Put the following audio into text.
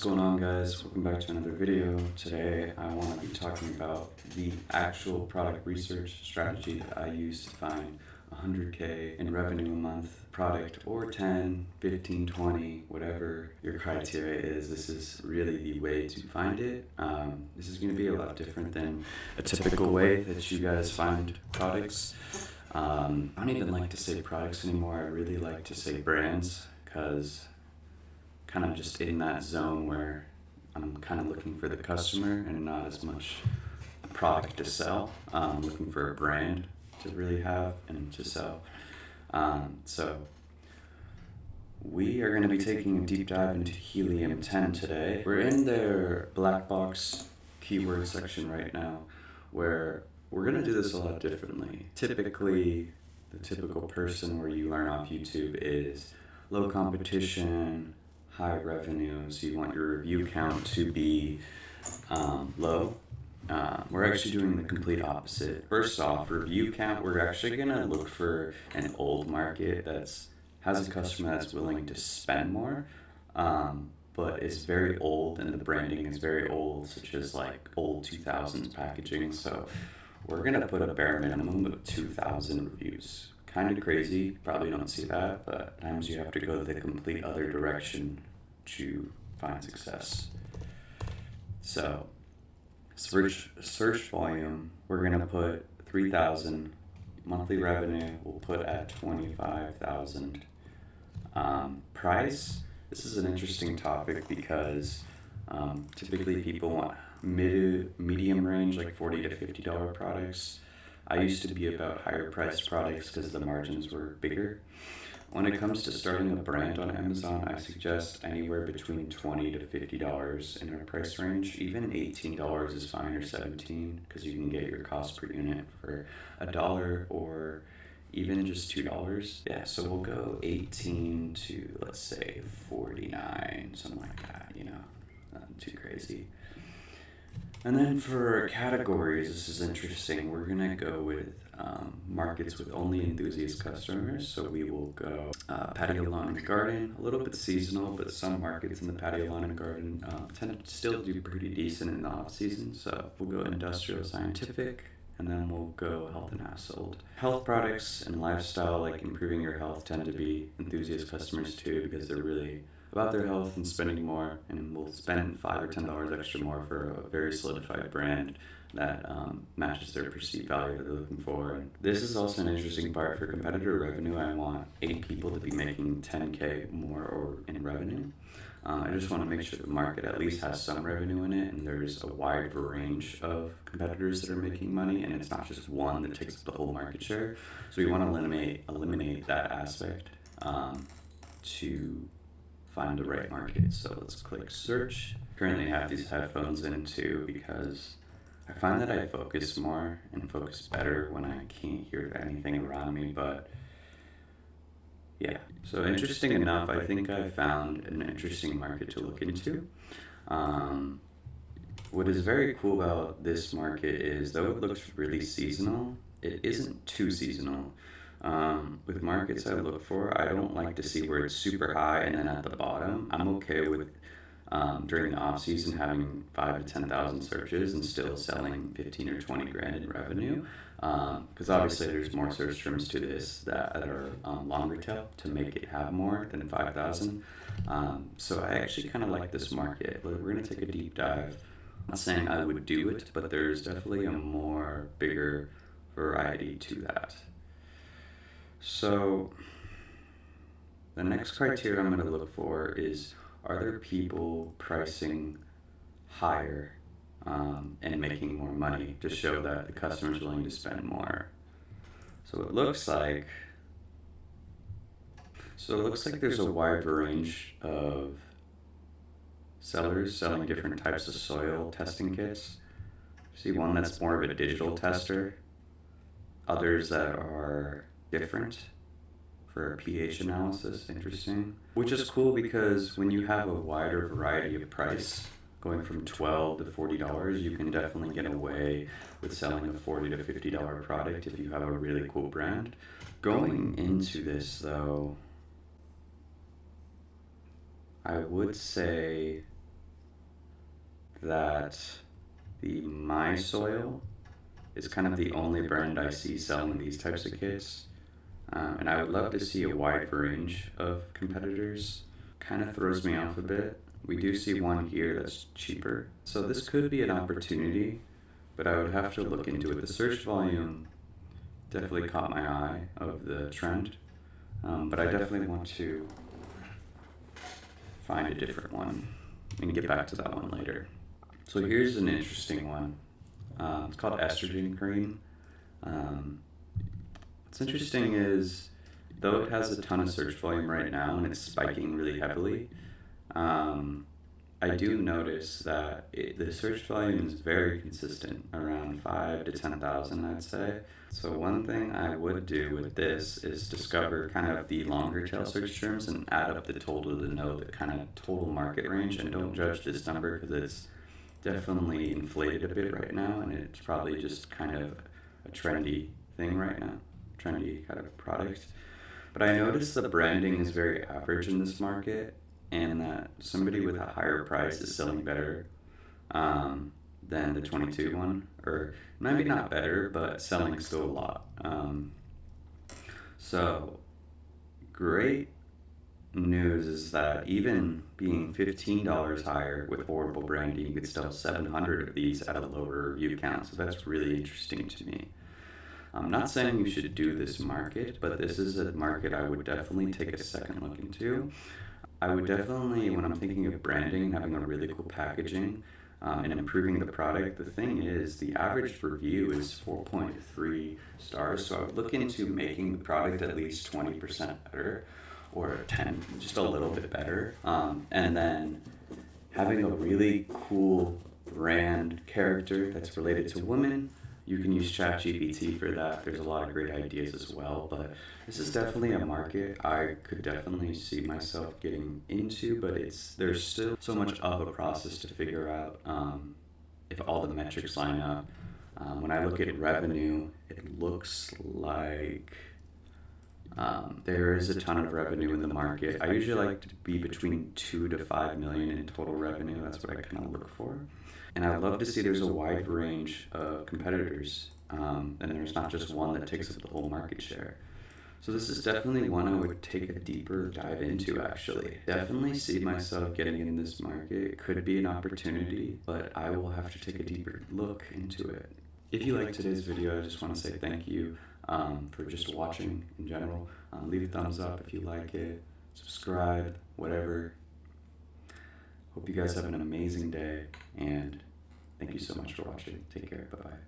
going on, guys? Welcome back to another video. Today I want to be talking about the actual product research strategy that I use to find 100K in revenue a month product, or 10, 15, 20, whatever your criteria is. This is really the way to find it. This is going to be a lot different than a typical way that you guys find products. I don't even like to say products anymore. I really like to say brands, because kind of just in that zone where I'm kind of looking for the customer and not as much a product to sell. Looking for a brand to really have and to sell. So we are going to be taking a deep dive into Helium 10 today. We're in their black box keyword section right now, where we're going to do this a lot differently. Typically, the typical person where you learn off YouTube is low competition, high revenue, so you want your review count to be low. We're actually doing the complete opposite. First off, review count, we're actually going to look for an old market that's has a customer that's willing to spend more, but is very old and the branding is very old, such as like old 2000s packaging. So we're going to put a bare minimum of 2,000 reviews. Kind of crazy, probably don't see that, but at times you have to go the complete other direction to find success. So search volume, we're going to put 3,000. Monthly revenue we'll put at 25,000. Price, this is an interesting topic because typically people want medium range, like $40 to $50 products. I used to be about higher priced products because the margins were bigger. When it comes to starting a brand on Amazon, I suggest anywhere between $20 to $50 in our price range. Even $18 is fine, or $17, because you can get your cost per unit for $1 or even just $2. Yeah, so we'll go 18 to, let's say, 49, something like that, nothing too crazy. And then for categories, this is interesting. We're going to go with markets with only enthusiast customers. So we will go patio, lawn, and garden, a little bit seasonal, but some markets in the patio, lawn, and garden tend to still do pretty decent in the off-season. So we'll go industrial, scientific, and then we'll go health and household. Health products and lifestyle, like improving your health, tend to be enthusiast customers too, because they're really about their health and spending more, and will spend $5 or $10 extra more for a very solidified brand that matches their perceived value that they're looking for. And this is also an interesting part for competitor revenue. I want 8 people to be making 10K more or in revenue. I just want to make sure the market at least has some revenue in it, and there's a wide range of competitors that are making money, and it's not just one that takes the whole market share. So we want to eliminate that aspect to find the right market. So let's click search. Currently I have these headphones in too, because I find that I focus more and focus better when I can't hear anything around me. But yeah, so interesting enough, I think I found an interesting market to look into. What is very cool about this market is, though it looks really seasonal, it isn't too seasonal. With markets I look for, I don't like to see where it's super high and then at the bottom. I'm okay with during the off season having 5 to 10,000 searches and still selling 15 or 20 grand in revenue, because obviously there's more search terms to this that are longer tail to make it have more than 5,000. So I actually kind of like this market. We're going to take a deep dive. I'm not saying I would do it, but there's definitely a more bigger variety to that. So the next criteria I'm going to look for is, are there people pricing higher and making more money to show that the customer's willing to spend more? So it looks like there's a wide range of sellers selling different types of soil testing kits. See one that's more of a digital tester, others that are different for a pH analysis. Interesting. Which is cool, because when you have a wider variety of price, going from $12 to $40, you can definitely get away with selling a $40 to $50 product if you have a really cool brand. Going into this though, I would say that the My Soil is kind of the only brand I see selling these types of kits. And I would love to see a wide range of competitors. Kind of throws me off a bit. We do see one here that's cheaper. So this could be an opportunity, but I would have to look into it. The search volume definitely caught my eye of the trend, but I definitely want to find a different one and get back to that one later. So here's an interesting one. It's called estrogen cream. What's interesting is, though it has a ton of search volume right now and it's spiking really heavily, I do notice that the search volume is very consistent, around 5 to 10,000, I'd say. So one thing I would do with this is discover kind of the longer tail search terms and add up the total to know the kind of total market range, and don't judge this number because it's definitely inflated a bit right now, and it's probably just kind of a trendy thing right now, trendy kind of product. But I noticed the branding is very average in this market, and that somebody with a higher price is selling better than the 22 one, or maybe not better, but selling still a lot. So great news is that even being $15 higher with horrible branding, you could sell 700 of these at a lower review count. So that's really interesting to me. I'm not saying you should do this market, but this is a market I would definitely take a second look into. I would definitely, when I'm thinking of branding, having a really cool packaging, and improving the product, the thing is the average review is 4.3 stars. So I would look into making the product at least 20% better, or 10, just a little bit better. And then having a really cool brand character that's related to women. You can use ChatGPT for that. There's a lot of great ideas as well, but this is definitely a market I could definitely see myself getting into, but there's still so much of a process to figure out if all the metrics line up. When I look at revenue, it looks like there is a ton of revenue in the market. I usually like to be between 2 to 5 million in total revenue. That's what I kind of look for. And I'd love to see there's a wide range of competitors, and there's not just one that takes up the whole market share. So this is definitely one I would take a deeper dive into, actually. Definitely see myself getting in this market. It could be an opportunity, but I will have to take a deeper look into it. If you liked today's video, I just want to say thank you for just watching in general. Leave a thumbs up if you like it, subscribe, whatever. Hope you guys have an amazing day, and thank you so much for watching. Take care. Bye-bye.